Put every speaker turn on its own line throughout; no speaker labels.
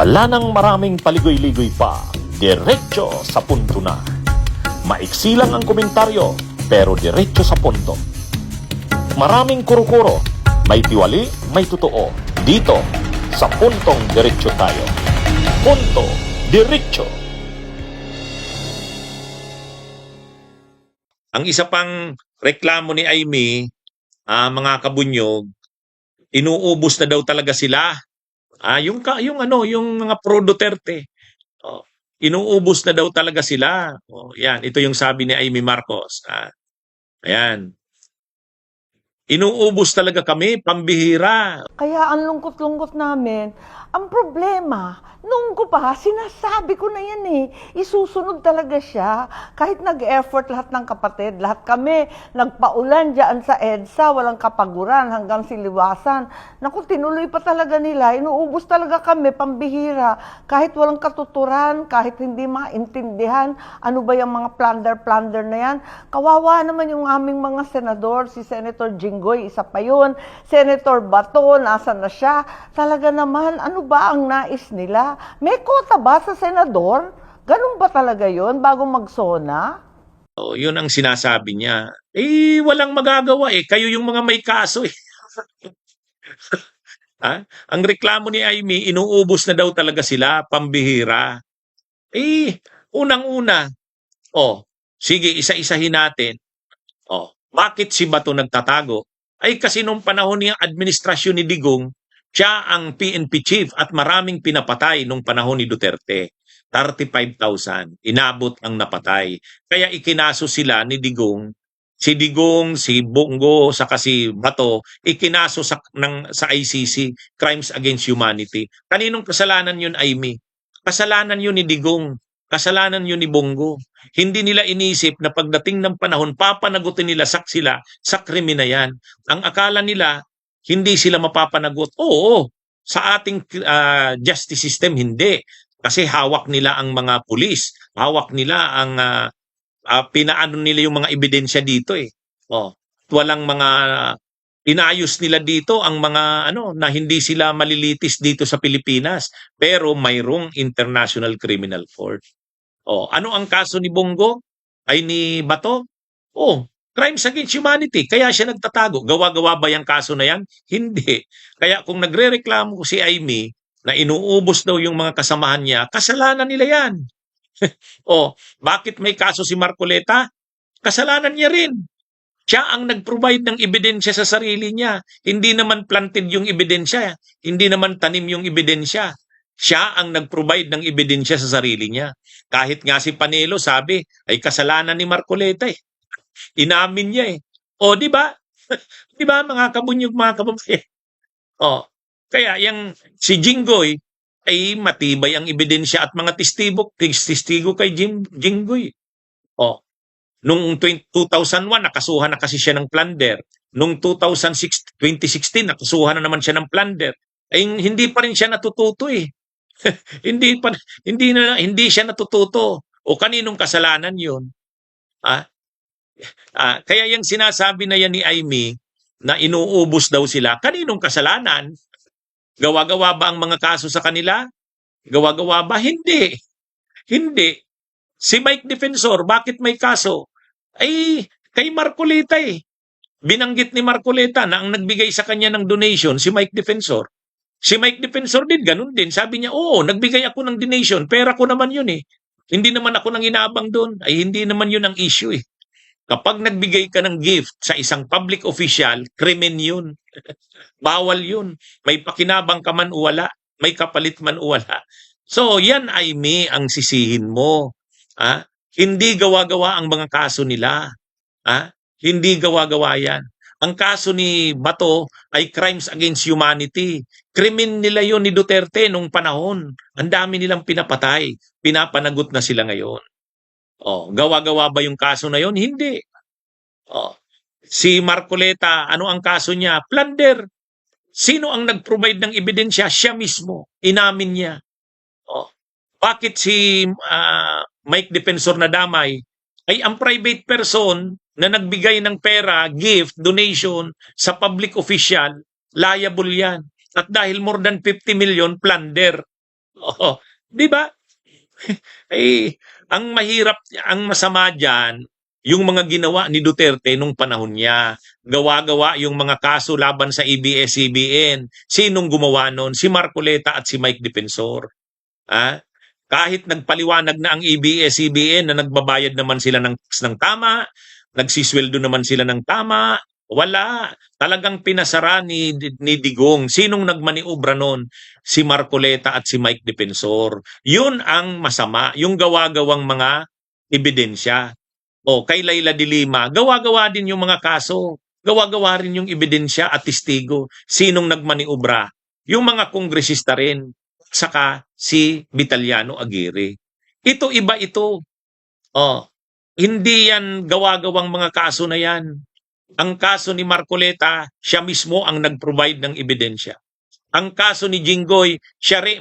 Wala nang maraming paligoy-ligoy pa, diretso sa punto na. Maiksi lang ang komentaryo, pero diretso sa punto. Maraming kuro-kuro, may tiwali, may totoo. Dito, sa puntong diretso tayo. Punto, diretso.
Ang isa pang reklamo ni Amy, mga kabunyog, inuubos na daw talaga sila. Yung mga pro Duterte. Oh, inuubos na daw talaga sila. Oh, yan, ito yung sabi ni Amy Marcos. Ayan. Inuubos talaga kami, pambihira.
Kaya ang lungkot-lungkot namin, ang problema, nung ko pa, sinasabi ko na yan eh, isusunod talaga siya. Kahit nag-effort lahat ng kapatid, lahat kami, nagpaulan dyan sa EDSA, walang kapaguran hanggang siliwasan. Naku, tinuloy pa talaga nila, inuubos talaga kami, pambihira. Kahit walang katuturan, kahit hindi maintindihan, ano ba yung mga plunder na yan. Kawawa naman yung aming mga senador, si Senator Jinggoy, isa pa yun. Senator Bato, nasa na siya. Talaga naman, ano ba ang nais nila? May kota ba sa senador? Ganun ba talaga yun bago magsona?
Oh, yun ang sinasabi niya. Walang magagawa eh. Kayo yung mga may kaso eh. Ang reklamo ni Amy, inuubos na daw talaga sila, pambihira. Unang-una, sige, isa-isahin natin. Bakit si Bato nagtatago? Kasi nung panahon ng administrasyon ni Digong, siya ang PNP chief at maraming pinapatay nung panahon ni Duterte. 35,000. Inabot ang napatay. Kaya ikinaso sila ni Digong, si Digong, si Bongo, saka si Bato, ikinaso sa ICC, Crimes Against Humanity. Kaninong kasalanan yun, Amy? Kasalanan yun ni Digong. Kasalanan yun ni Bongo. Hindi nila inisip na pagdating ng panahon, papanagutin nila sila sa krimen na yan. Ang akala nila, hindi sila mapapanagot. Oo, sa ating justice system, hindi. Kasi hawak nila ang mga pulis. Hawak nila ang pinaano nila yung mga ebidensya dito eh. Walang mga inayos nila dito ang mga na hindi sila malilitis dito sa Pilipinas. Pero mayroong International Criminal Court. Ano ang kaso ni Bongo? Ay ni Bato? Crimes against humanity. Kaya siya nagtatago. Gawa-gawa ba yung kaso na yan? Hindi. Kaya kung nagre-reklamo si Amy na inuubos daw yung mga kasamahan niya, kasalanan nila yan. Bakit may kaso si Marcoleta? Kasalanan niya rin. Siya ang nag-provide ng ebidensya sa sarili niya. Hindi naman planted yung ebidensya. Hindi naman tanim yung ebidensya. Siya ang nag-provide ng ebidensya sa sarili niya. Kahit nga si Panelo sabi, ay kasalanan ni Marcoleta eh. Inamin niya eh. Di ba? Di ba mga kabunyog, mga kababayan? Kaya yung si Jinggoy ay matibay ang ebidensya at mga testigo kay Jinggoy. Nung 2001 nakasuhan na kasi siya ng plunder. Nung 2016 nakasuhan na naman siya ng plunder. Hindi pa rin siya natututo eh. Hindi siya natututo. Kaninong kasalanan 'yon? Kaya yung sinasabi na yan ni Amy na inuubos daw sila, kaninong kasalanan? Gawa-gawa ba ang mga kaso sa kanila? Gawa-gawa ba? Hindi. Hindi. Si Mike Defensor, bakit may kaso? Kay Marcoleta eh. Binanggit ni Marcoleta na ang nagbigay sa kanya ng donation si Mike Defensor. Si Mike Defensor din, ganun din. Sabi niya, nagbigay ako ng donation. Pera ko naman yun eh. Hindi naman ako nang inaabang doon. Hindi naman yun ang issue eh. Kapag nagbigay ka ng gift sa isang public official, krimen yun. Bawal yun. May pakinabang ka man o wala. May kapalit man o wala. So, yan ay ang sisihin mo. Hindi gawa-gawa ang mga kaso nila. Hindi gawa-gawa yan. Ang kaso ni Bato ay crimes against humanity. Krimen nila yon ni Duterte nung panahon. Ang dami nilang pinapatay. Pinapanagot na sila ngayon. Gawa-gawa ba yung kaso na yon? Hindi. Si Marcoleta, ano ang kaso niya? Plunder. Sino ang nag-provide ng ebidensya? Siya mismo. Inamin niya. Bakit si Mike Defensor na damay? Ay ang private person na nagbigay ng pera, gift, donation sa public official, liable yan. At dahil more than 50 million, plunder. Oo, 'di ba? Eh, ang mahirap, ang masama diyan, yung mga ginawa ni Duterte nung panahon niya. Gawa-gawa yung mga kaso laban sa ABS-CBN. Sinong gumawa nun? Si Marcoleta at si Mike Defensor. Ah, kahit nagpaliwanag na ang ABS-CBN na nagbabayad naman sila ng tama, nagsisweldo naman sila ng tama, wala. Talagang pinasara ni Digong. Sinong nagmaniobra noon? Si Marcoleta at si Mike Defensor. Yun ang masama, yung gawa-gawang mga ebidensya. O kay Laila de Lima, gawa-gawa din yung mga kaso. Gawa-gawa rin yung ebidensya at testigo. Sinong nagmaniobra? Yung mga kongresista rin, saka si Vitaliano Aguirre. Ito, iba ito. Oh, hindi yan gawa-gawang mga kaso na yan. Ang kaso ni Marcoleta, siya mismo ang nag-provide ng ebidensya. Ang kaso ni Jinggoy,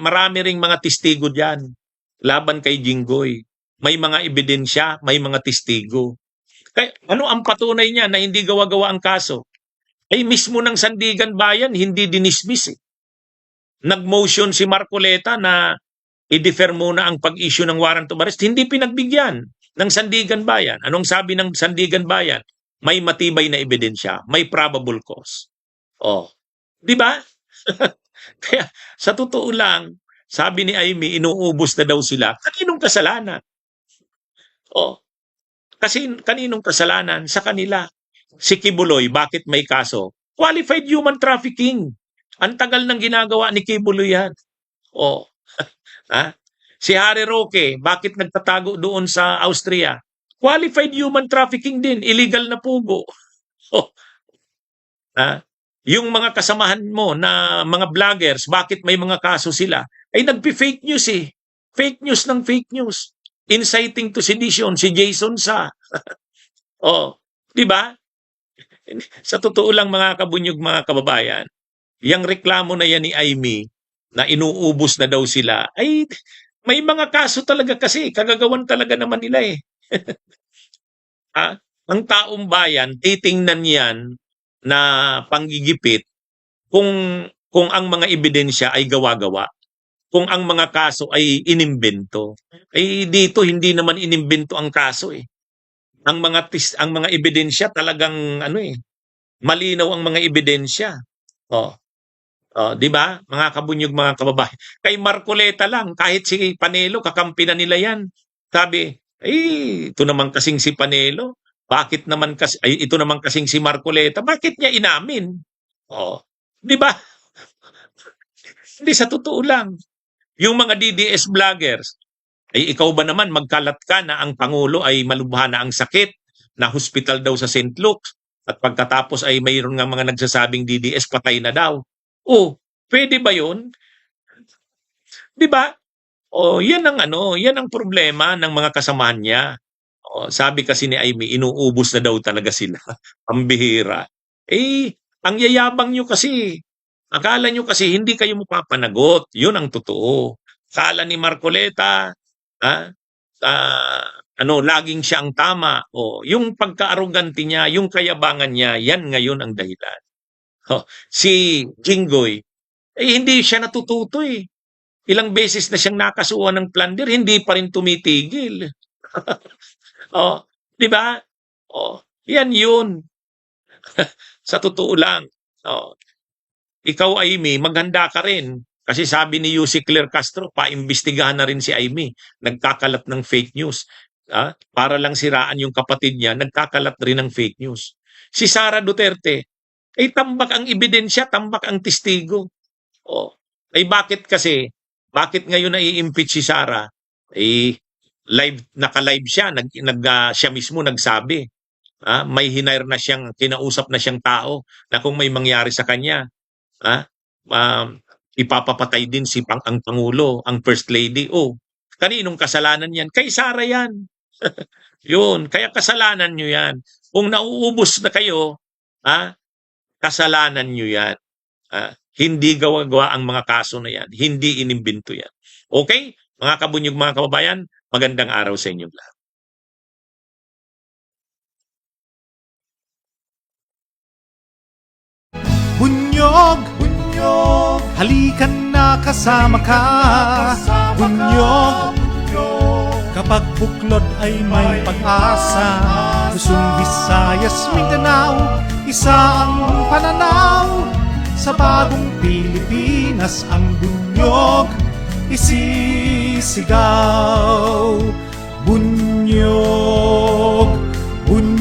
marami ring mga testigo diyan laban kay Jinggoy. May mga ebidensya, may mga testigo. Kaya, ano ang patunay niya na hindi gawa-gawa ang kaso? Ay mismo ng Sandigan Bayan, hindi dinismiss. Nag-motion si Marcoleta na i-defer muna ang pag-issue ng warrant of arrest. Hindi pinagbigyan ng Sandigan Bayan. Anong sabi ng Sandigan Bayan? May matibay na ebidensya, may probable cause. Oh, 'di ba? Kaya sa totoo lang, sabi ni Amy, inuubos na daw sila. Kaninong kasalanan? Oh, kasi kaninong kasalanan? Sa kanila. Si Kibuloy, bakit may kaso? Qualified human trafficking. Ang tagal nang ginagawa ni Kibuloy yan. Oh, ha? Si Harry Roque, bakit nagtatago doon sa Austria? Qualified human trafficking din, illegal na pugo. Oh, ha? Yung mga kasamahan mo na mga vloggers, bakit may mga kaso sila? Ay nagpi-fake news eh. Fake news ng fake news. Inciting to sedition, si Jason Sa. Oh, di ba? Sa totoo lang mga kabunyog, mga kababayan, yung reklamo na yan ni Amy na inuubos na daw sila, ay may mga kaso talaga kasi, kagagawan talaga naman nila eh. Ang taong bayan, titingnan yan na panggigipit kung ang mga ebidensya ay gawa-gawa, kung ang mga kaso ay inimbento. Eh dito hindi naman inimbento ang kaso eh. Ang mga ebidensya talagang ano eh, malinaw ang mga ebidensya. Oh, 'di ba? Mga kabunyog, mga kababayan. Kay Marcoleta lang, kahit si Panelo kakampi na nila 'yan. Sabi, ito naman kasing si Panelo, bakit naman kasi ito naman kasing si Marcoleta, bakit niya inamin? Oh, 'di ba? Hindi, sa totoo lang. Yung mga DDS vloggers, ay ikaw ba naman magkalat ka na ang Pangulo ay malubha na ang sakit, na hospital daw sa St. Luke's, at pagkatapos ay mayroon nga mga nagsasabing DDS patay na daw. Oh, pwede ba yun? Di ba? Oh, yan ang problema ng mga kasamahan niya. Oh, sabi kasi ni Amy, inuubos na daw talaga sila. Pambihira. Eh, ang yayabang nyo kasi. Akala nyo kasi hindi kayo mapapanagot. Yun ang totoo. Akala ni Marcoleta, ah, laging siya ang tama. O, yung pagka-arrogante niya, yung kayabangan niya, yan ngayon ang dahilan. Oh, si Jinggoy, hindi siya natututo eh. Ilang beses na siyang nakasuhan ng plunder, hindi pa rin tumitigil. Oh, 'di ba? Oh, yan yun. Sa totoo lang. Oh, ikaw, Amy, maghanda ka rin. Kasi sabi ni Yussi Claire Castro, paimbestigahan na rin si Amy. Nagkakalat ng fake news. Para lang siraan yung kapatid niya, nagkakalat rin ng fake news. Si Sara Duterte, tambak ang ebidensya, tambak ang testigo. Oh, bakit ngayon na-i-impeach si Sara? Naka-live siya, siya mismo nagsabi. May hinire na siyang, kinausap na siyang tao na kung may mangyari sa kanya, ipapapatay din ang Pangulo, ang First Lady. Oh, kaninong kasalanan yan? Kay Sara yan. Yun, kaya kasalanan nyo yan. Kung nauubos na kayo, kasalanan nyo yan. Hindi gawa-gawa ang mga kaso na yan. Hindi inimbento yan. Okay? Mga kabunyog, mga kababayan, magandang araw sa inyong lahat.
Bunyog, bunyog, Halikan na kasama ka, bunyog. Kapag buklod ay may pag-asa, Luzon, Visayas, Mindanao, isa ang pananaw. Sa bagong Pilipinas ang bunyog isisigaw. Bunyog, bunyog.